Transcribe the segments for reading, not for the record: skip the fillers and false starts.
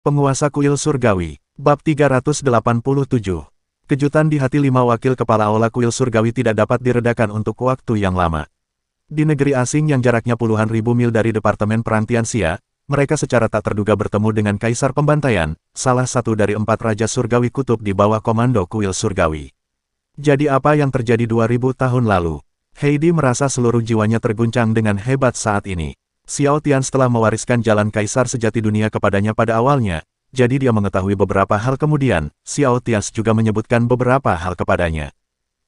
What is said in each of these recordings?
Penguasa Kuil Surgawi, Bab 387. Kejutan di hati 5 wakil kepala aula Kuil Surgawi tidak dapat diredakan untuk waktu yang lama. Di negeri asing yang jaraknya puluhan ribu mil dari Departemen Perang Tianxia, mereka secara tak terduga bertemu dengan Kaisar Pembantaian, salah satu dari 4 Raja Surgawi Kutub di bawah komando Kuil Surgawi. Jadi apa yang terjadi 2000 tahun lalu? Heidi merasa seluruh jiwanya terguncang dengan hebat saat ini. Xiao Tian telah mewariskan jalan kaisar sejati dunia kepadanya pada awalnya, jadi dia mengetahui beberapa hal kemudian. Xiao Tian juga menyebutkan beberapa hal kepadanya.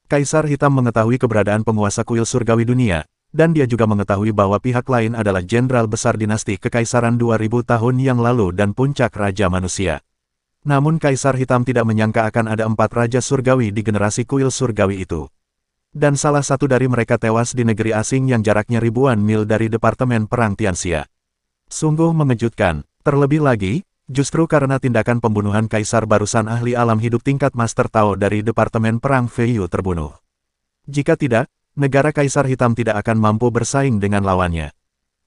Kaisar Hitam mengetahui keberadaan penguasa kuil surgawi dunia, dan dia juga mengetahui bahwa pihak lain adalah jenderal besar dinasti kekaisaran 2000 tahun yang lalu dan puncak raja manusia. Namun Kaisar Hitam tidak menyangka akan ada 4 raja surgawi di generasi kuil surgawi itu. Dan salah satu dari mereka tewas di negeri asing yang jaraknya ribuan mil dari Departemen Perang Tianxia. Sungguh mengejutkan, terlebih lagi, justru karena tindakan pembunuhan kaisar barusan ahli alam hidup tingkat Master Tao dari Departemen Perang Feiyu terbunuh. Jika tidak, negara Kaisar Hitam tidak akan mampu bersaing dengan lawannya.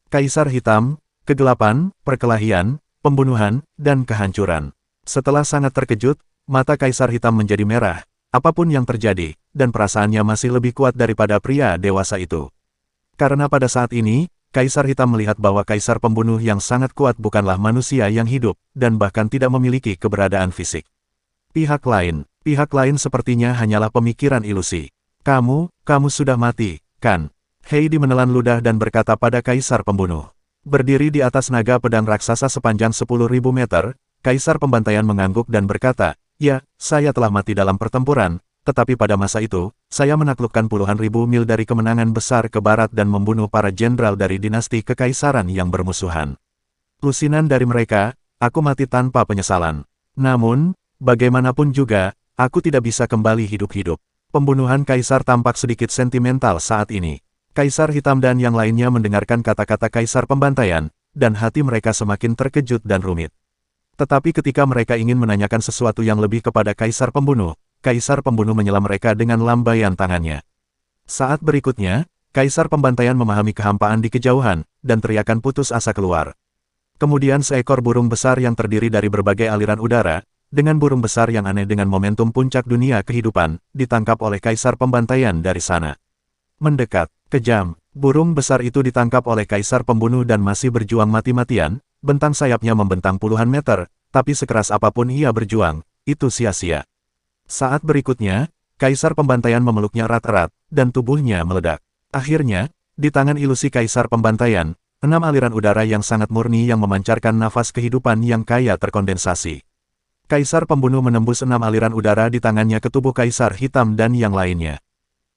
Kaisar Hitam, kegelapan, perkelahian, pembunuhan, dan kehancuran. Setelah sangat terkejut, mata Kaisar Hitam menjadi merah. Apapun yang terjadi, dan perasaannya masih lebih kuat daripada pria dewasa itu. Karena pada saat ini, Kaisar Hitam melihat bahwa kaisar pembunuh yang sangat kuat bukanlah manusia yang hidup, dan bahkan tidak memiliki keberadaan fisik. Pihak lain sepertinya hanyalah pemikiran ilusi. Kamu sudah mati, kan? Heidi menelan ludah dan berkata pada kaisar pembunuh. Berdiri di atas naga pedang raksasa sepanjang 10.000 meter, Kaisar Pembantaian mengangguk dan berkata, "Ya, saya telah mati dalam pertempuran, tetapi pada masa itu, saya menaklukkan puluhan ribu mil dari kemenangan besar ke barat dan membunuh para jenderal dari dinasti kekaisaran yang bermusuhan. Lusinan dari mereka, aku mati tanpa penyesalan. Namun, bagaimanapun juga, aku tidak bisa kembali hidup-hidup." Pembunuhan kaisar tampak sedikit sentimental saat ini. Kaisar Hitam dan yang lainnya mendengarkan kata-kata Kaisar Pembantaian, dan hati mereka semakin terkejut dan rumit. Tetapi ketika mereka ingin menanyakan sesuatu yang lebih kepada Kaisar Pembunuh menyela mereka dengan lambaian tangannya. Saat berikutnya, Kaisar Pembantaian memahami kehampaan di kejauhan, dan teriakan putus asa keluar. Kemudian seekor burung besar yang terdiri dari berbagai aliran udara, dengan burung besar yang aneh dengan momentum puncak dunia kehidupan, ditangkap oleh Kaisar Pembantaian dari sana. Mendekat, kejam, burung besar itu ditangkap oleh Kaisar Pembunuh dan masih berjuang mati-matian. Bentang sayapnya membentang puluhan meter, tapi sekeras apapun ia berjuang, itu sia-sia. Saat berikutnya, Kaisar Pembantaian memeluknya erat-erat, dan tubuhnya meledak. Akhirnya, di tangan ilusi Kaisar Pembantaian, 6 aliran udara yang sangat murni yang memancarkan nafas kehidupan yang kaya terkondensasi. Kaisar Pembunuh menembus 6 aliran udara di tangannya ke tubuh Kaisar Hitam dan yang lainnya.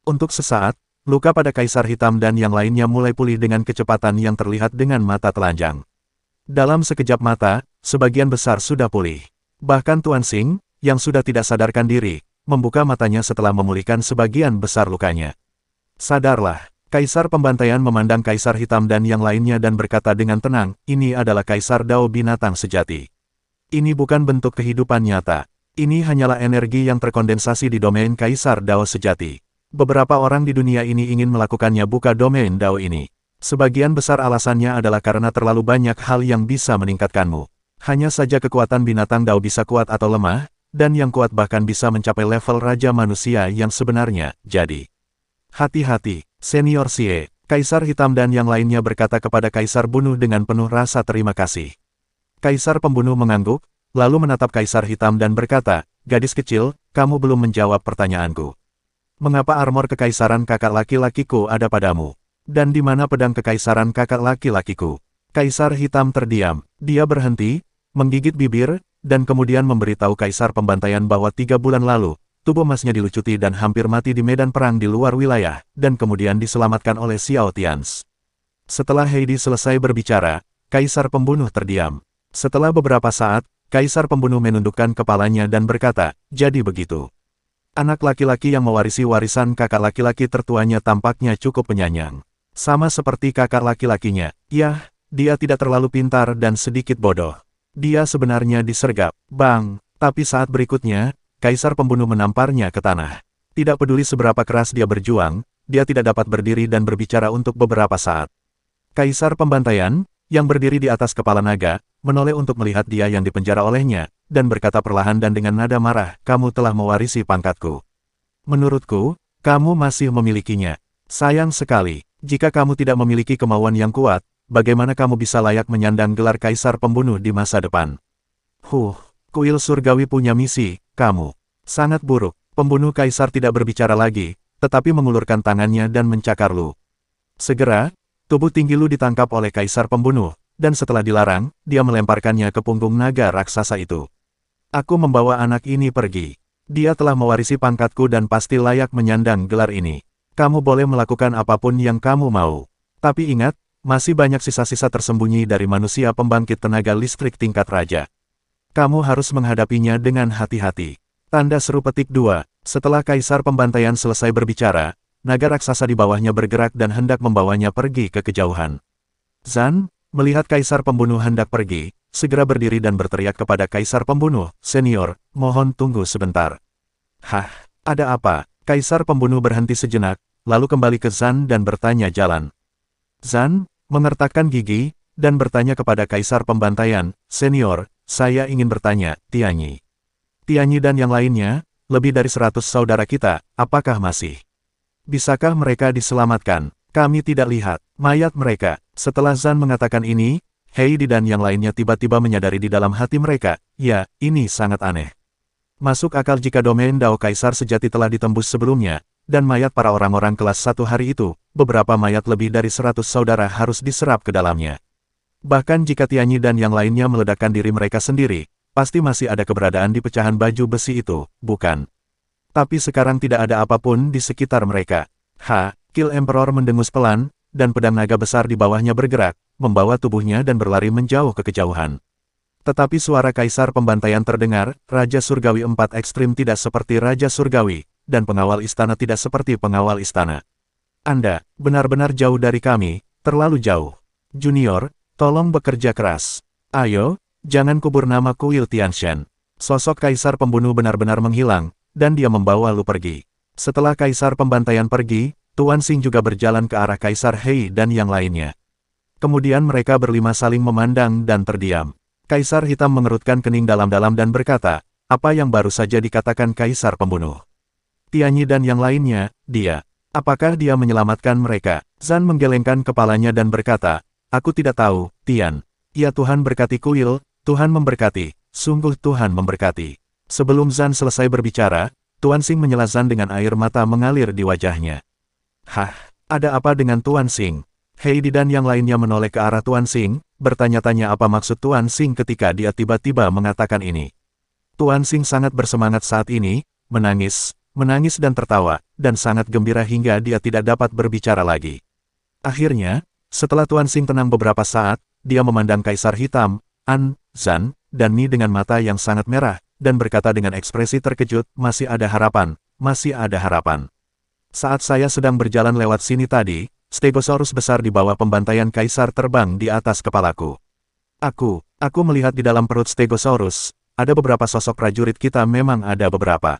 Untuk sesaat, luka pada Kaisar Hitam dan yang lainnya mulai pulih dengan kecepatan yang terlihat dengan mata telanjang. Dalam sekejap mata, sebagian besar sudah pulih. Bahkan Tuan Xing, yang sudah tidak sadarkan diri, membuka matanya setelah memulihkan sebagian besar lukanya. Sadarlah, Kaisar Pembantaian memandang Kaisar Hitam dan yang lainnya dan berkata dengan tenang, ini adalah Kaisar Dao binatang sejati. Ini bukan bentuk kehidupan nyata. Ini hanyalah energi yang terkondensasi di domain Kaisar Dao sejati. Beberapa orang di dunia ini ingin melakukannya buka domain Dao ini. Sebagian besar alasannya adalah karena terlalu banyak hal yang bisa meningkatkanmu. Hanya saja kekuatan binatang Dao bisa kuat atau lemah, dan yang kuat bahkan bisa mencapai level Raja Manusia yang sebenarnya. Jadi, hati-hati, Senior Xie. Kaisar Hitam dan yang lainnya berkata kepada Kaisar Bunuh dengan penuh rasa terima kasih. Kaisar Pembunuh mengangguk, lalu menatap Kaisar Hitam dan berkata, gadis kecil, kamu belum menjawab pertanyaanku. Mengapa armor kekaisaran kakak laki-lakiku ada padamu? Dan di mana pedang kekaisaran kakak laki-lakiku? Kaisar Hitam terdiam. Dia berhenti, menggigit bibir, dan kemudian memberitahu Kaisar Pembantaian bahwa 3 bulan lalu, tubuh emasnya dilucuti dan hampir mati di medan perang di luar wilayah, dan kemudian diselamatkan oleh Xiao Tian. Setelah Heidi selesai berbicara, Kaisar Pembunuh terdiam. Setelah beberapa saat, Kaisar Pembunuh menundukkan kepalanya dan berkata, jadi begitu. Anak laki-laki yang mewarisi warisan kakak laki-laki tertuanya tampaknya cukup penyayang. Sama seperti kakak laki-lakinya, yah, dia tidak terlalu pintar dan sedikit bodoh. Dia sebenarnya disergap, bang, tapi saat berikutnya, Kaisar Pembunuh menamparnya ke tanah. Tidak peduli seberapa keras dia berjuang, dia tidak dapat berdiri dan berbicara untuk beberapa saat. Kaisar Pembantaian, yang berdiri di atas kepala naga, menoleh untuk melihat dia yang dipenjara olehnya, dan berkata perlahan dan dengan nada marah, kamu telah mewarisi pangkatku. Menurutku, kamu masih memilikinya. Sayang sekali, jika kamu tidak memiliki kemauan yang kuat, bagaimana kamu bisa layak menyandang gelar kaisar pembunuh di masa depan? Kuil surgawi punya misi, kamu. Sangat buruk. Pembunuh kaisar tidak berbicara lagi, tetapi mengulurkan tangannya dan mencakar Lu. Segera, tubuh tinggi Lu ditangkap oleh kaisar pembunuh, dan setelah dilarang, dia melemparkannya ke punggung naga raksasa itu. Aku membawa anak ini pergi. Dia telah mewarisi pangkatku dan pasti layak menyandang gelar ini. Kamu boleh melakukan apapun yang kamu mau. Tapi ingat, masih banyak sisa-sisa tersembunyi dari manusia pembangkit tenaga listrik tingkat raja. Kamu harus menghadapinya dengan hati-hati. Tanda seru petik 2. Setelah kaisar pembantaian selesai berbicara, naga raksasa di bawahnya bergerak dan hendak membawanya pergi ke kejauhan. Zan, melihat kaisar pembunuh hendak pergi, segera berdiri dan berteriak kepada kaisar pembunuh, senior, mohon tunggu sebentar. Hah, ada apa? Kaisar pembunuh berhenti sejenak, lalu kembali ke Zan dan bertanya jalan. Zan, mengertakkan gigi, dan bertanya kepada kaisar pembantaian, senior, saya ingin bertanya, Tianyi. Tianyi dan yang lainnya, lebih dari 100 saudara kita, apakah masih? Bisakah mereka diselamatkan? Kami tidak lihat mayat mereka. Setelah Zan mengatakan ini, Heidi dan yang lainnya tiba-tiba menyadari di dalam hati mereka, ya, ini sangat aneh. Masuk akal jika domain Dao Kaisar sejati telah ditembus sebelumnya, dan mayat para orang-orang kelas 1 hari itu, beberapa mayat lebih dari 100 saudara harus diserap ke dalamnya. Bahkan jika Tianyi dan yang lainnya meledakkan diri mereka sendiri, pasti masih ada keberadaan di pecahan baju besi itu, bukan? Tapi sekarang tidak ada apapun di sekitar mereka. Kill Emperor mendengus pelan, dan pedang naga besar di bawahnya bergerak, membawa tubuhnya dan berlari menjauh ke kejauhan. Tetapi suara kaisar pembantaian terdengar, Raja Surgawi 4 ekstrim tidak seperti Raja Surgawi, dan pengawal istana tidak seperti pengawal istana. Anda, benar-benar jauh dari kami, terlalu jauh. Junior, tolong bekerja keras. Ayo, jangan kubur nama kuil Tianshan. Sosok kaisar pembunuh benar-benar menghilang, dan dia membawa Lu pergi. Setelah kaisar pembantaian pergi, Tuan Xing juga berjalan ke arah kaisar Hei dan yang lainnya. Kemudian mereka berlima saling memandang dan terdiam. Kaisar hitam mengerutkan kening dalam-dalam dan berkata, apa yang baru saja dikatakan kaisar pembunuh? Tianyi dan yang lainnya, dia. Apakah dia menyelamatkan mereka? Zan menggelengkan kepalanya dan berkata, aku tidak tahu, Tian. Ya Tuhan berkati kuil, Tuhan memberkati, sungguh Tuhan memberkati. Sebelum Zan selesai berbicara, Tuan Xing menyela Zan dengan air mata mengalir di wajahnya. Ada apa dengan Tuan Xing? Heidi dan yang lainnya menoleh ke arah Tuan Xing, bertanya-tanya apa maksud Tuan Xing ketika dia tiba-tiba mengatakan ini. Tuan Xing sangat bersemangat saat ini, menangis dan tertawa, dan sangat gembira hingga dia tidak dapat berbicara lagi. Akhirnya, setelah Tuan Xing tenang beberapa saat, dia memandang Kaisar Hitam, Zan, dan Mi dengan mata yang sangat merah, dan berkata dengan ekspresi terkejut, masih ada harapan, masih ada harapan. Saat saya sedang berjalan lewat sini tadi, Stegosaurus besar di bawah pembantaian Kaisar terbang di atas kepalaku. Aku melihat di dalam perut Stegosaurus, ada beberapa sosok prajurit kita memang ada beberapa.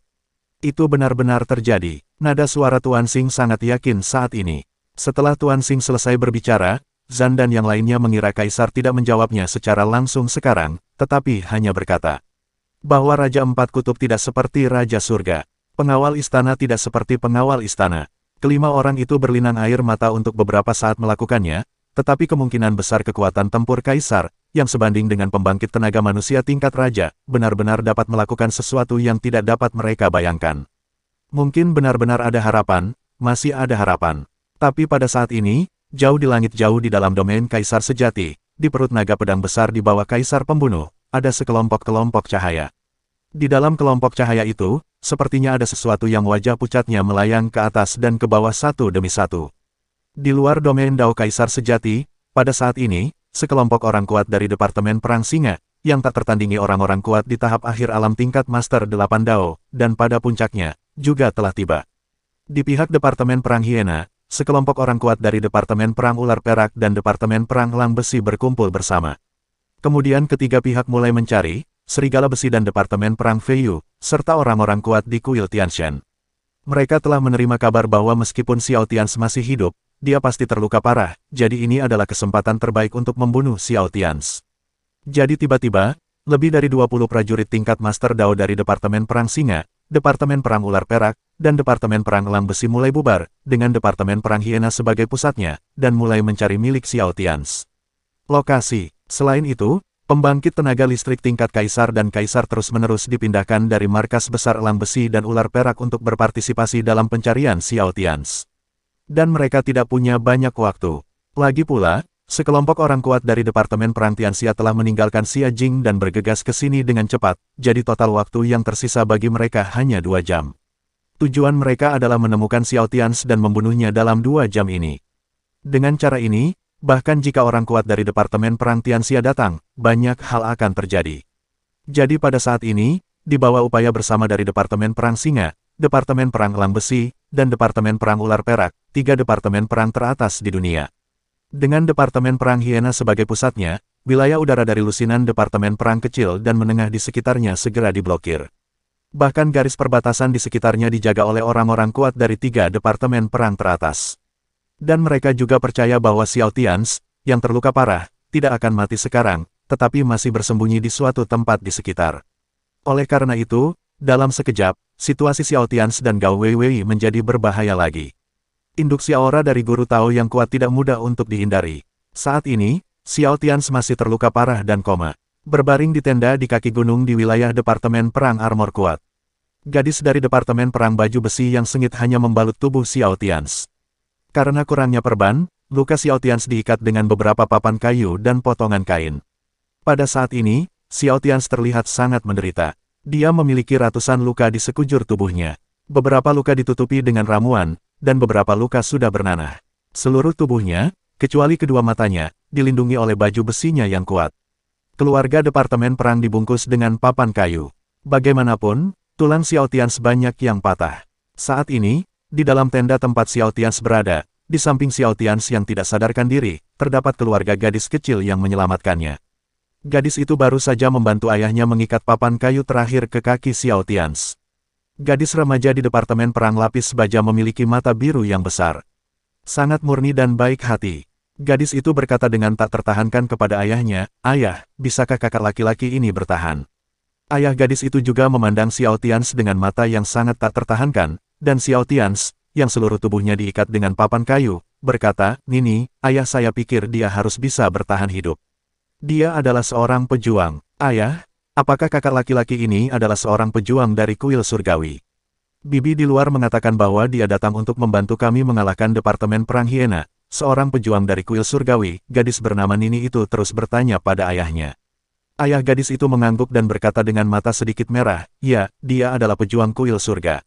Itu benar-benar terjadi. Nada suara Tuan Xing sangat yakin saat ini. Setelah Tuan Xing selesai berbicara, Zan dan yang lainnya mengira Kaisar tidak menjawabnya secara langsung sekarang, tetapi hanya berkata bahwa Raja Empat Kutub tidak seperti Raja Surga. Pengawal istana tidak seperti pengawal istana. Kelima orang itu berlinang air mata untuk beberapa saat melakukannya, tetapi kemungkinan besar kekuatan tempur Kaisar, yang sebanding dengan pembangkit tenaga manusia tingkat raja, benar-benar dapat melakukan sesuatu yang tidak dapat mereka bayangkan. Mungkin benar-benar ada harapan, masih ada harapan. Tapi pada saat ini, jauh di langit jauh di dalam domain Kaisar sejati, di perut naga pedang besar di bawah Kaisar pembunuh, ada sekelompok-kelompok cahaya. Di dalam kelompok cahaya itu, sepertinya ada sesuatu yang wajah pucatnya melayang ke atas dan ke bawah satu demi satu. Di luar domain Dao Kaisar sejati, pada saat ini, sekelompok orang kuat dari Departemen Perang Singa, yang tak tertandingi orang-orang kuat di tahap akhir alam tingkat Master 8 Dao, dan pada puncaknya, juga telah tiba. Di pihak Departemen Perang Hiena, sekelompok orang kuat dari Departemen Perang Ular Perak dan Departemen Perang Elang Besi berkumpul bersama. Kemudian ketiga pihak mulai mencari Serigala Besi dan Departemen Perang Feiyu, serta orang-orang kuat di kuil Tianshan. Mereka telah menerima kabar bahwa meskipun Xiao Tians masih hidup, dia pasti terluka parah, jadi ini adalah kesempatan terbaik untuk membunuh Xiao Tians. Jadi tiba-tiba, lebih dari 20 prajurit tingkat Master Dao dari Departemen Perang Singa, Departemen Perang Ular Perak, dan Departemen Perang Elang Besi mulai bubar, dengan Departemen Perang Hiena sebagai pusatnya, dan mulai mencari milik Xiao Tians. Lokasi. Selain itu, pembangkit tenaga listrik tingkat Kaisar dan Kaisar terus-menerus dipindahkan dari markas besar Elang Besi dan Ular Perak untuk berpartisipasi dalam pencarian Xiao Tians. Dan mereka tidak punya banyak waktu. Lagi pula, sekelompok orang kuat dari Departemen Perang Tianxia telah meninggalkan Xia Jing dan bergegas ke sini dengan cepat, jadi total waktu yang tersisa bagi mereka hanya 2 jam. Tujuan mereka adalah menemukan Xiao Tians dan membunuhnya dalam 2 jam ini. Dengan cara ini, bahkan jika orang kuat dari Departemen Perang Tianxia datang, banyak hal akan terjadi. Jadi pada saat ini, di bawah upaya bersama dari Departemen Perang Singa, Departemen Perang Elang Besi, dan Departemen Perang Ular Perak, 3 departemen perang teratas di dunia. Dengan Departemen Perang Hiena sebagai pusatnya, wilayah udara dari lusinan Departemen Perang kecil dan menengah di sekitarnya segera diblokir. Bahkan garis perbatasan di sekitarnya dijaga oleh orang-orang kuat dari 3 departemen perang teratas. Dan mereka juga percaya bahwa Xiao Tians, yang terluka parah, tidak akan mati sekarang, tetapi masih bersembunyi di suatu tempat di sekitar. Oleh karena itu, dalam sekejap, situasi Xiao Tians dan Gao Weiwei menjadi berbahaya lagi. Induksi aura dari Guru Tao yang kuat tidak mudah untuk dihindari. Saat ini, Xiao Tians masih terluka parah dan koma. Berbaring di tenda di kaki gunung di wilayah Departemen Perang Armor Kuat. Gadis dari Departemen Perang Baju Besi yang sengit hanya membalut tubuh Xiao Tians. Karena kurangnya perban, luka Xiao Tians diikat dengan beberapa papan kayu dan potongan kain. Pada saat ini, Xiao Tians terlihat sangat menderita. Dia memiliki ratusan luka di sekujur tubuhnya. Beberapa luka ditutupi dengan ramuan, dan beberapa luka sudah bernanah. Seluruh tubuhnya, kecuali kedua matanya, dilindungi oleh baju besinya yang kuat. Keluarga Departemen Perang dibungkus dengan papan kayu. Bagaimanapun, tulang Xiao Tians banyak yang patah. Saat ini, di dalam tenda tempat Xiao Tians berada, di samping Xiao Tians yang tidak sadarkan diri, terdapat keluarga gadis kecil yang menyelamatkannya. Gadis itu baru saja membantu ayahnya mengikat papan kayu terakhir ke kaki Xiao Tians. Gadis remaja di Departemen Perang Lapis Baja memiliki mata biru yang besar. Sangat murni dan baik hati. Gadis itu berkata dengan tak tertahankan kepada ayahnya, "Ayah, bisakah kakak laki-laki ini bertahan?" Ayah gadis itu juga memandang Xiao Tians dengan mata yang sangat tak tertahankan, dan Xiao Tians, yang seluruh tubuhnya diikat dengan papan kayu, berkata, "Nini, ayah saya pikir dia harus bisa bertahan hidup. Dia adalah seorang pejuang. Ayah, apakah kakak laki-laki ini adalah seorang pejuang dari kuil surgawi?" Bibi di luar mengatakan bahwa dia datang untuk membantu kami mengalahkan Departemen Perang Hiena. Seorang pejuang dari kuil surgawi, gadis bernama Nini itu terus bertanya pada ayahnya. Ayah gadis itu mengangguk dan berkata dengan mata sedikit merah, "Ya, dia adalah pejuang kuil surga."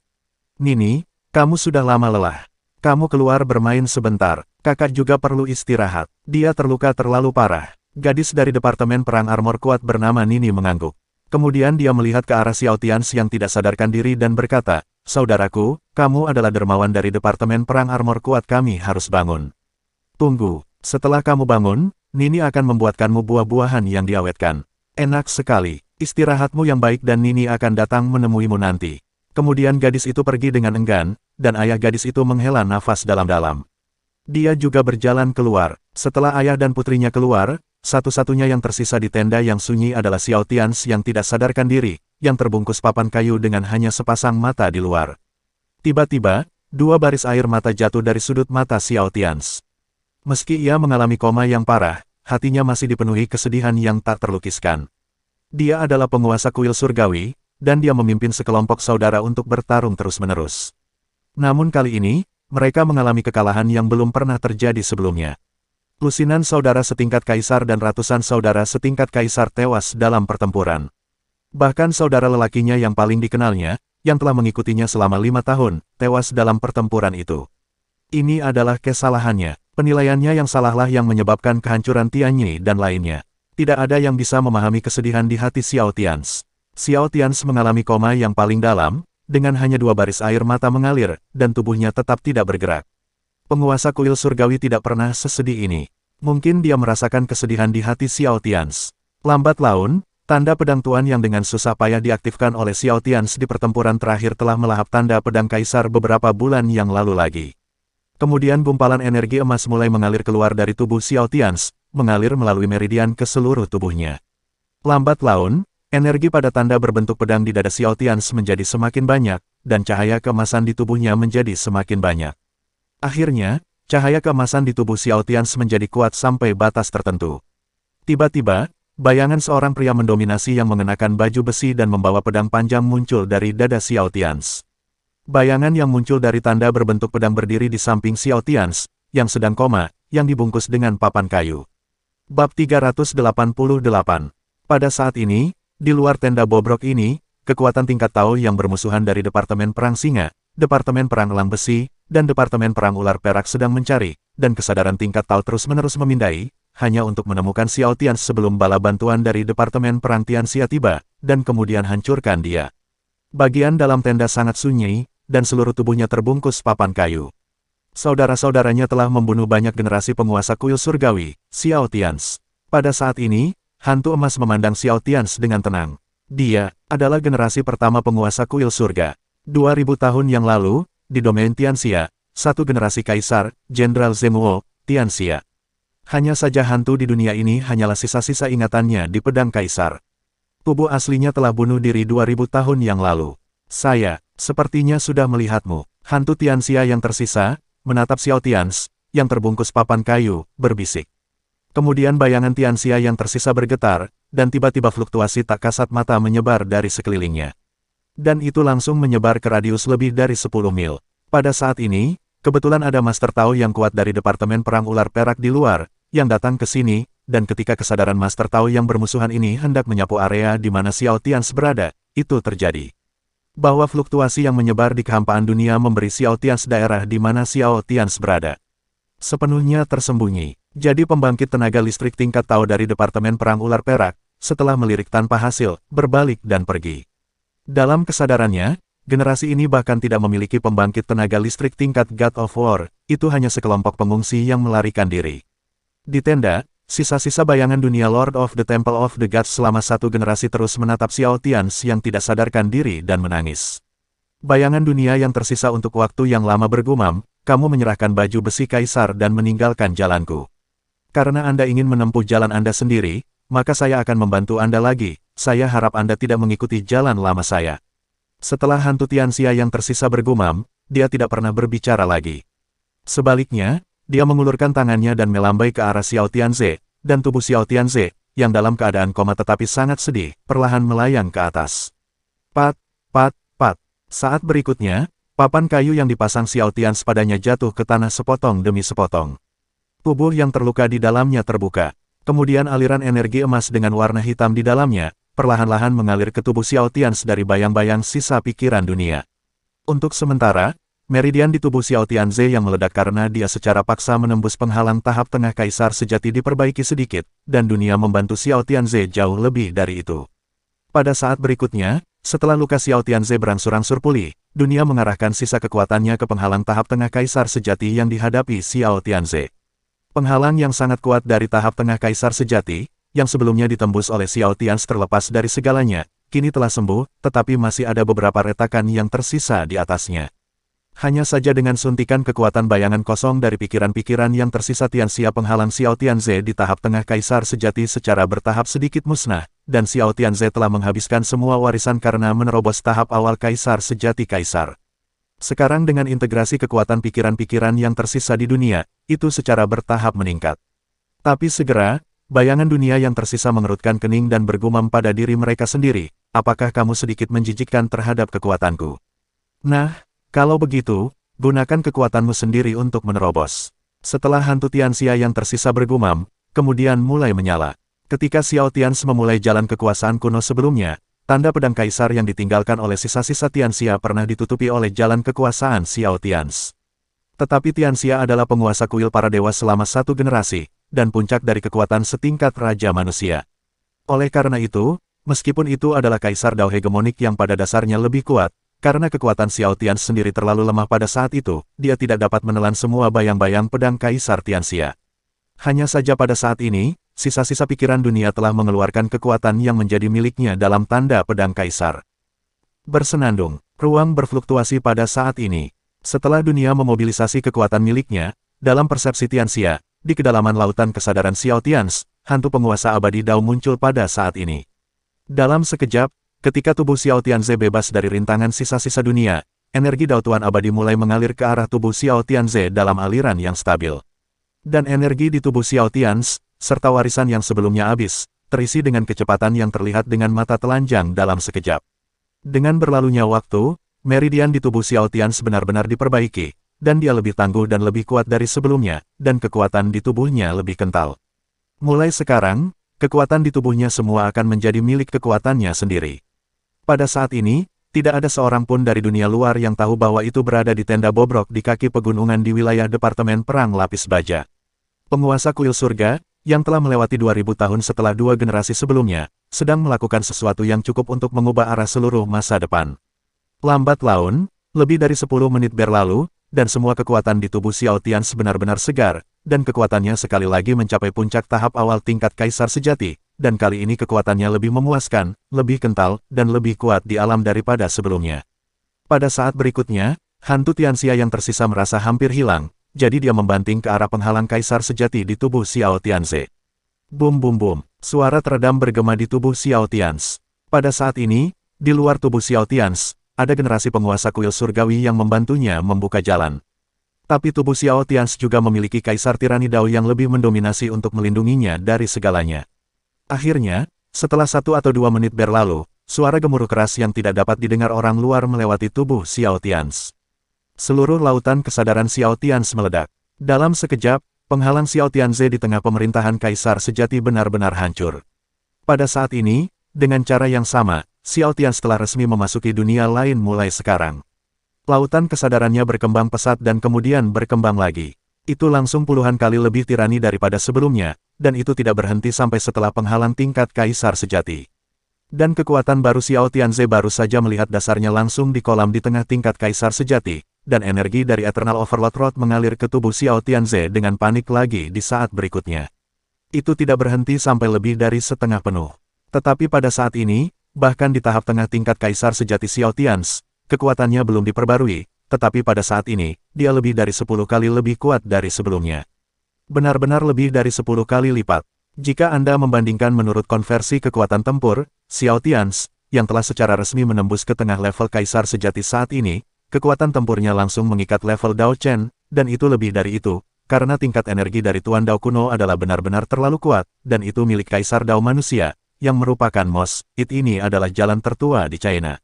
"Nini, kamu sudah lama lelah. Kamu keluar bermain sebentar, kakak juga perlu istirahat. Dia terluka terlalu parah." Gadis dari Departemen Perang Armor Kuat bernama Nini mengangguk. Kemudian dia melihat ke arah Xiao Tians yang tidak sadarkan diri dan berkata, "Saudaraku, kamu adalah dermawan dari Departemen Perang Armor Kuat, kami harus bangun." "Tunggu, setelah kamu bangun, Nini akan membuatkanmu buah-buahan yang diawetkan. Enak sekali, istirahatmu yang baik dan Nini akan datang menemuimu nanti." Kemudian gadis itu pergi dengan enggan, dan ayah gadis itu menghela nafas dalam-dalam. Dia juga berjalan keluar. Setelah ayah dan putrinya keluar, satu-satunya yang tersisa di tenda yang sunyi adalah Xiao Tians yang tidak sadarkan diri, yang terbungkus papan kayu dengan hanya sepasang mata di luar. Tiba-tiba, 2 baris air mata jatuh dari sudut mata Xiao Tians. Meski ia mengalami koma yang parah, hatinya masih dipenuhi kesedihan yang tak terlukiskan. Dia adalah penguasa kuil surgawi, dan dia memimpin sekelompok saudara untuk bertarung terus-menerus. Namun kali ini, mereka mengalami kekalahan yang belum pernah terjadi sebelumnya. Lusinan saudara setingkat kaisar dan ratusan saudara setingkat kaisar tewas dalam pertempuran. Bahkan saudara lelakinya yang paling dikenalnya, yang telah mengikutinya selama 5 tahun, tewas dalam pertempuran itu. Ini adalah kesalahannya. Penilaiannya yang salahlah yang menyebabkan kehancuran Tianyi dan lainnya. Tidak ada yang bisa memahami kesedihan di hati Xiao Tians. Xiao Tians mengalami koma yang paling dalam, dengan hanya 2 baris air mata mengalir, dan tubuhnya tetap tidak bergerak. Penguasa kuil surgawi tidak pernah sesedih ini. Mungkin dia merasakan kesedihan di hati Xiao Tians. Lambat laun, tanda pedang tuan yang dengan susah payah diaktifkan oleh Xiao Tians di pertempuran terakhir telah melahap tanda pedang kaisar beberapa bulan yang lalu lagi. Kemudian gumpalan energi emas mulai mengalir keluar dari tubuh Xiao Tians, mengalir melalui meridian ke seluruh tubuhnya. Lambat laun, energi pada tanda berbentuk pedang di dada Xiao Tians menjadi semakin banyak, dan cahaya keemasan di tubuhnya menjadi semakin banyak. Akhirnya, cahaya keemasan di tubuh Xiao Tians menjadi kuat sampai batas tertentu. Tiba-tiba, bayangan seorang pria mendominasi yang mengenakan baju besi dan membawa pedang panjang muncul dari dada Xiao Tians. Bayangan yang muncul dari tanda berbentuk pedang berdiri di samping Xiao Tians, yang sedang koma, yang dibungkus dengan papan kayu. Bab 388. Pada saat ini, di luar tenda bobrok ini, kekuatan tingkat Tao yang bermusuhan dari Departemen Perang Singa, Departemen Perang Elang Besi, dan Departemen Perang Ular Perak sedang mencari, dan kesadaran tingkat Tao terus-menerus memindai, hanya untuk menemukan Xiao Tians sebelum bala bantuan dari Departemen Perang Tianxia tiba, dan kemudian hancurkan dia. Bagian dalam tenda sangat sunyi, dan seluruh tubuhnya terbungkus papan kayu. Saudara-saudaranya telah membunuh banyak generasi penguasa kuil surgawi, Xiao Tians. Pada saat ini, hantu emas memandang Xiao Tians dengan tenang. Dia adalah generasi pertama penguasa kuil surga. 2000 tahun yang lalu, di domain Tianxia, satu generasi kaisar, Jenderal Zemuo, Tianxia. Hanya saja hantu di dunia ini hanyalah sisa-sisa ingatannya di pedang kaisar. Tubuh aslinya telah bunuh diri 2000 tahun yang lalu. Saya, sepertinya sudah melihatmu. Hantu Tianxia yang tersisa, menatap Xiao Tians, yang terbungkus papan kayu, berbisik. Kemudian bayangan Tianxia yang tersisa bergetar, dan tiba-tiba fluktuasi tak kasat mata menyebar dari sekelilingnya. Dan itu langsung menyebar ke radius lebih dari 10 mil. Pada saat ini, kebetulan ada Master Tao yang kuat dari Departemen Perang Ular Perak di luar, yang datang ke sini, dan ketika kesadaran Master Tao yang bermusuhan ini hendak menyapu area di mana Xiao Tians berada, itu terjadi. Bahwa fluktuasi yang menyebar di kehampaan dunia memberi Xiao Tians daerah di mana Xiao Tians berada sepenuhnya tersembunyi. Jadi pembangkit tenaga listrik tingkat Tao dari Departemen Perang Ular Perak, setelah melirik tanpa hasil, berbalik dan pergi. Dalam kesadarannya, generasi ini bahkan tidak memiliki pembangkit tenaga listrik tingkat God of War, itu hanya sekelompok pengungsi yang melarikan diri. Di tenda, sisa-sisa bayangan dunia Lord of the Temple of the Gods selama satu generasi terus menatap Xiao Tians yang tidak sadarkan diri dan menangis. Bayangan dunia yang tersisa untuk waktu yang lama bergumam, kamu menyerahkan baju besi kaisar dan meninggalkan jalanku. Karena Anda ingin menempuh jalan Anda sendiri, maka saya akan membantu Anda lagi, saya harap Anda tidak mengikuti jalan lama saya. Setelah hantu Tianxia yang tersisa bergumam, dia tidak pernah berbicara lagi. Sebaliknya, dia mengulurkan tangannya dan melambai ke arah Xiao Tianze, dan tubuh Xiao Tianze, yang dalam keadaan koma tetapi sangat sedih, perlahan melayang ke atas. Pat, pat, pat. Saat berikutnya, papan kayu yang dipasang Xiao Tians padanya jatuh ke tanah sepotong demi sepotong. Tubuh yang terluka di dalamnya terbuka. Kemudian aliran energi emas dengan warna hitam di dalamnya, perlahan-lahan mengalir ke tubuh Xiao Tians dari bayang-bayang sisa pikiran dunia. Untuk sementara, meridian di tubuh Xiao Tianze yang meledak karena dia secara paksa menembus penghalang tahap tengah kaisar sejati diperbaiki sedikit, dan dunia membantu Xiao Tianze jauh lebih dari itu. Pada saat berikutnya, setelah luka Xiao Tianze berangsur-angsur pulih, dunia mengarahkan sisa kekuatannya ke penghalang tahap tengah kaisar sejati yang dihadapi Xiao Tianze. Penghalang yang sangat kuat dari tahap tengah kaisar sejati, yang sebelumnya ditembus oleh Xiao Tians terlepas dari segalanya, kini telah sembuh, tetapi masih ada beberapa retakan yang tersisa di atasnya. Hanya saja dengan suntikan kekuatan bayangan kosong dari pikiran-pikiran yang tersisa Tianxia penghalang Xiao Tianze di tahap tengah kaisar sejati secara bertahap sedikit musnah, dan Xiao Tianze telah menghabiskan semua warisan karena menerobos tahap awal kaisar sejati kaisar. Sekarang dengan integrasi kekuatan pikiran-pikiran yang tersisa di dunia, itu secara bertahap meningkat. Tapi segera, bayangan dunia yang tersisa mengerutkan kening dan bergumam pada diri mereka sendiri, apakah kamu sedikit menjijikkan terhadap kekuatanku? Nah, kalau begitu, gunakan kekuatanmu sendiri untuk menerobos. Setelah hantu Tianxia yang tersisa bergumam, kemudian mulai menyala. Ketika Xiao Tians memulai jalan kekuasaan kuno sebelumnya, tanda pedang kaisar yang ditinggalkan oleh sisa-sisa Tianxia pernah ditutupi oleh jalan kekuasaan Xiao Tians. Tetapi Tianxia adalah penguasa kuil para dewa selama satu generasi, dan puncak dari kekuatan setingkat raja manusia. Oleh karena itu, meskipun itu adalah kaisar Dao hegemonik yang pada dasarnya lebih kuat, karena kekuatan Xiao Tians sendiri terlalu lemah pada saat itu, dia tidak dapat menelan semua bayang-bayang pedang kaisar Tianxia. Hanya saja pada saat ini, sisa-sisa pikiran dunia telah mengeluarkan kekuatan yang menjadi miliknya dalam tanda pedang kaisar. Bersenandung, ruang berfluktuasi pada saat ini. Setelah dunia memobilisasi kekuatan miliknya, dalam persepsi Tianxia, di kedalaman lautan kesadaran Xiao Tians, hantu penguasa abadi Dao muncul pada saat ini. Dalam sekejap, ketika tubuh Xiao Tianze bebas dari rintangan sisa-sisa dunia, energi Dao Tuan abadi mulai mengalir ke arah tubuh Xiao Tianze dalam aliran yang stabil. Dan energi di tubuh Xiao Tianze, serta warisan yang sebelumnya habis, terisi dengan kecepatan yang terlihat dengan mata telanjang dalam sekejap. Dengan berlalunya waktu, meridian di tubuh Xiao Tianze benar-benar diperbaiki, dan dia lebih tangguh dan lebih kuat dari sebelumnya, dan kekuatan di tubuhnya lebih kental. Mulai sekarang, kekuatan di tubuhnya semua akan menjadi milik kekuatannya sendiri. Pada saat ini, tidak ada seorang pun dari dunia luar yang tahu bahwa itu berada di tenda bobrok di kaki pegunungan di wilayah Departemen Perang Lapis Baja. Penguasa kuil surga, yang telah melewati 2000 tahun setelah 2 generasi sebelumnya, sedang melakukan sesuatu yang cukup untuk mengubah arah seluruh masa depan. Lambat laun, lebih dari 10 menit berlalu, dan semua kekuatan di tubuh Xiao Tianze benar-benar segar, dan kekuatannya sekali lagi mencapai puncak tahap awal tingkat kaisar sejati, dan kali ini kekuatannya lebih memuaskan, lebih kental, dan lebih kuat di alam daripada sebelumnya. Pada saat berikutnya, hantu Tianxia yang tersisa merasa hampir hilang, jadi dia membanting ke arah penghalang kaisar sejati di tubuh Xiao Tianze. Bum bum bum, suara teredam bergema di tubuh Xiao Tianze. Pada saat ini, di luar tubuh Xiao Tianze, ada generasi penguasa kuil surgawi yang membantunya membuka jalan. Tapi tubuh Xiao Tianze juga memiliki kaisar tirani Dao yang lebih mendominasi untuk melindunginya dari segalanya. Akhirnya, setelah 1 atau 2 menit berlalu, suara gemuruh keras yang tidak dapat didengar orang luar melewati tubuh Xiao Tianze. Seluruh lautan kesadaran Xiao Tianze meledak. Dalam sekejap, penghalang Xiao Tianze di tengah pemerintahan kaisar sejati benar-benar hancur. Pada saat ini, dengan cara yang sama, Xiao Tianze telah resmi memasuki dunia lain mulai sekarang. Lautan kesadarannya berkembang pesat dan kemudian berkembang lagi. Itu langsung puluhan kali lebih tirani daripada sebelumnya, dan itu tidak berhenti sampai setelah penghalang tingkat kaisar sejati. Dan kekuatan baru Xiao Tianze baru saja melihat dasarnya langsung di kolam di tengah tingkat kaisar sejati, dan energi dari Eternal Overload Rod mengalir ke tubuh Xiao Tianze dengan panik lagi di saat berikutnya. Itu tidak berhenti sampai lebih dari setengah penuh. Tetapi pada saat ini, bahkan di tahap tengah tingkat kaisar sejati Xiao Tianze, kekuatannya belum diperbarui, tetapi pada saat ini, dia lebih dari 10 kali lebih kuat dari sebelumnya. Benar-benar lebih dari 10 kali lipat. Jika Anda membandingkan menurut konversi kekuatan tempur, Xiao Tianze, yang telah secara resmi menembus ke tengah level kaisar sejati saat ini, kekuatan tempurnya langsung mengikat level Dao Chen, dan itu lebih dari itu, karena tingkat energi dari Tuan Dao kuno adalah benar-benar terlalu kuat, dan itu milik kaisar Dao manusia, yang merupakan Mos It. Ini adalah jalan tertua di China.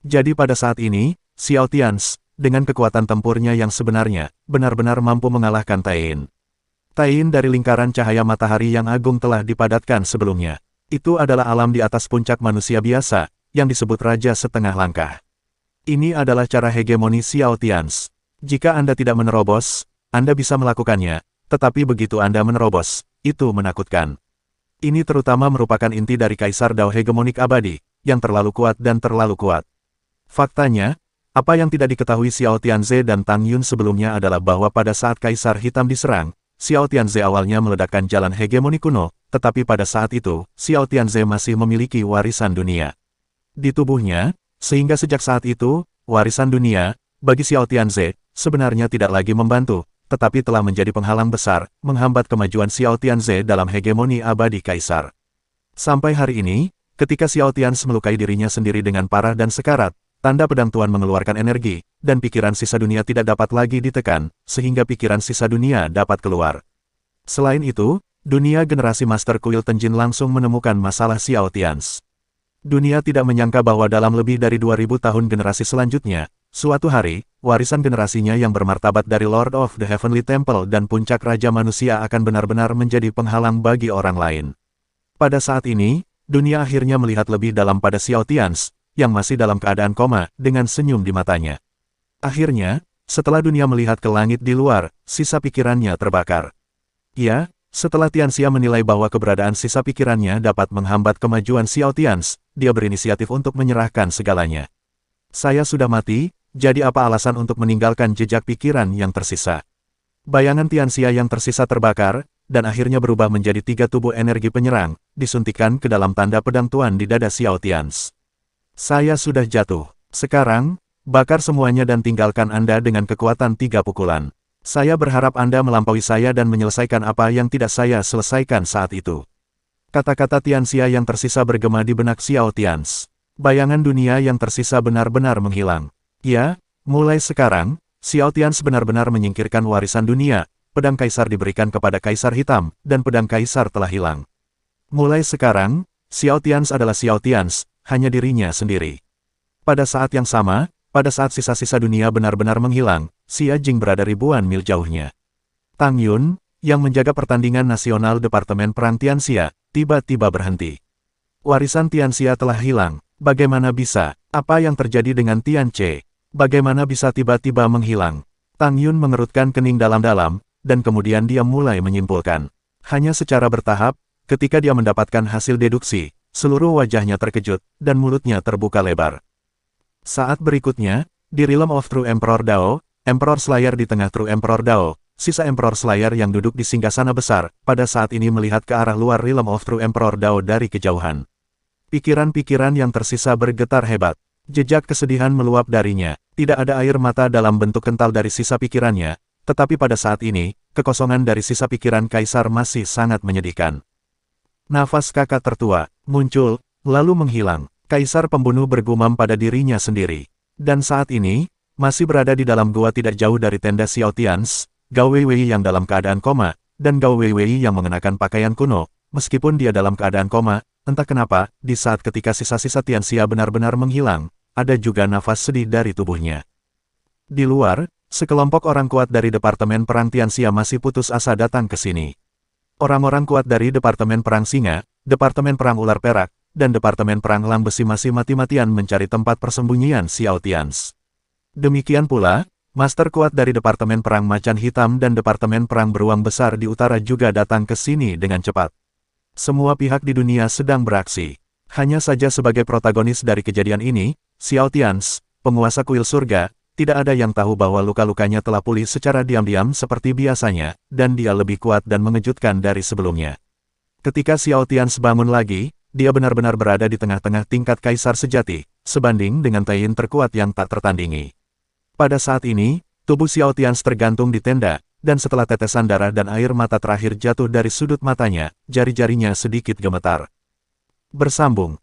Jadi pada saat ini, Xiao Tianze, dengan kekuatan tempurnya yang sebenarnya, benar-benar mampu mengalahkan Tain. Tain dari lingkaran cahaya matahari yang agung telah dipadatkan sebelumnya. Itu adalah alam di atas puncak manusia biasa, yang disebut Raja Setengah Langkah. Ini adalah cara hegemoni Xiao Tianze. Jika Anda tidak menerobos, Anda bisa melakukannya, tetapi begitu Anda menerobos, itu menakutkan. Ini terutama merupakan inti dari Kaisar Dao hegemonik abadi, yang terlalu kuat dan terlalu kuat. Faktanya, apa yang tidak diketahui Xiao Tianze dan Tang Yun sebelumnya adalah bahwa pada saat Kaisar Hitam diserang, Xiao Tianze awalnya meledakkan jalan hegemoni kuno, tetapi pada saat itu, Xiao Tianze masih memiliki warisan dunia di tubuhnya, sehingga sejak saat itu, warisan dunia, bagi Xiao Tianze, sebenarnya tidak lagi membantu, tetapi telah menjadi penghalang besar, menghambat kemajuan Xiao Tianze dalam hegemoni abadi Kaisar. Sampai hari ini, ketika Xiao Tianze melukai dirinya sendiri dengan parah dan sekarat, tanda pedang Tuan mengeluarkan energi, dan pikiran sisa dunia tidak dapat lagi ditekan, sehingga pikiran sisa dunia dapat keluar. Selain itu, dunia generasi Master Kuil Tenjin langsung menemukan masalah Xiao Tianze. Dunia tidak menyangka bahwa dalam lebih dari 2000 tahun generasi selanjutnya, suatu hari, warisan generasinya yang bermartabat dari Lord of the Heavenly Temple dan puncak Raja Manusia akan benar-benar menjadi penghalang bagi orang lain. Pada saat ini, dunia akhirnya melihat lebih dalam pada Xiao Tianze, yang masih dalam keadaan koma, dengan senyum di matanya. Akhirnya, setelah dunia melihat ke langit di luar, sisa pikirannya terbakar. Ya, setelah Tianxia menilai bahwa keberadaan sisa pikirannya dapat menghambat kemajuan Xiao Tianze, dia berinisiatif untuk menyerahkan segalanya. Saya sudah mati, jadi apa alasan untuk meninggalkan jejak pikiran yang tersisa? Bayangan Tianxia yang tersisa terbakar, dan akhirnya berubah menjadi 3 tubuh energi penyerang, disuntikkan ke dalam tanda pedang Tuan di dada Xiao Tianze. Saya sudah jatuh. Sekarang, bakar semuanya dan tinggalkan Anda dengan kekuatan 3 pukulan. Saya berharap Anda melampaui saya dan menyelesaikan apa yang tidak saya selesaikan saat itu. Kata-kata Tianxia yang tersisa bergema di benak Xiao Tians. Bayangan dunia yang tersisa benar-benar menghilang. Ya, mulai sekarang, Xiao Tians benar-benar menyingkirkan warisan dunia. Pedang Kaisar diberikan kepada Kaisar Hitam, dan pedang Kaisar telah hilang. Mulai sekarang, Xiao Tians adalah Xiao Tians, hanya dirinya sendiri. Pada saat yang sama, pada saat sisa-sisa dunia benar-benar menghilang, Xia Jing berada ribuan mil jauhnya. Tang Yun, yang menjaga pertandingan nasional Departemen Perang Tianxia, tiba-tiba berhenti. Warisan Tianxia telah hilang. Bagaimana bisa? Apa yang terjadi dengan Tian Ce? Bagaimana bisa tiba-tiba menghilang? Tang Yun mengerutkan kening dalam-dalam, dan kemudian dia mulai menyimpulkan. Hanya secara bertahap, ketika dia mendapatkan hasil deduksi, seluruh wajahnya terkejut, dan mulutnya terbuka lebar. Saat berikutnya, di Realm of True Emperor Dao, Emperor Slayer di tengah True Emperor Dao, sisa Emperor Slayer yang duduk di singgasana besar, pada saat ini melihat ke arah luar Realm of True Emperor Dao dari kejauhan. Pikiran-pikiran yang tersisa bergetar hebat. Jejak kesedihan meluap darinya. Tidak ada air mata dalam bentuk kental dari sisa pikirannya, tetapi pada saat ini, kekosongan dari sisa pikiran Kaisar masih sangat menyedihkan. Nafas kakak tertua muncul, lalu menghilang. Kaisar pembunuh bergumam pada dirinya sendiri. Dan saat ini, masih berada di dalam gua tidak jauh dari tenda Xiao Tians, Gao Weiwei yang dalam keadaan koma, dan Gao Weiwei yang mengenakan pakaian kuno. Meskipun dia dalam keadaan koma, entah kenapa, di saat ketika sisa-sisa Tianxia benar-benar menghilang, ada juga nafas sedih dari tubuhnya. Di luar, sekelompok orang kuat dari Departemen Perang Tianxia masih putus asa datang ke sini. Orang-orang kuat dari Departemen Perang Singa, Departemen Perang Ular Perak, dan Departemen Perang Lang Besi masih mati-matian mencari tempat persembunyian Xiao Tians. Demikian pula, Master kuat dari Departemen Perang Macan Hitam dan Departemen Perang Beruang Besar di utara juga datang ke sini dengan cepat. Semua pihak di dunia sedang beraksi. Hanya saja sebagai protagonis dari kejadian ini, Xiao Tians, penguasa kuil surga, tidak ada yang tahu bahwa luka-lukanya telah pulih secara diam-diam seperti biasanya, dan dia lebih kuat dan mengejutkan dari sebelumnya. Ketika Xiao Tians bangun lagi, dia benar-benar berada di tengah-tengah tingkat Kaisar sejati, sebanding dengan Taiyin terkuat yang tak tertandingi. Pada saat ini, tubuh Xiao Tians tergantung di tenda, dan setelah tetesan darah dan air mata terakhir jatuh dari sudut matanya, jari-jarinya sedikit gemetar. Bersambung.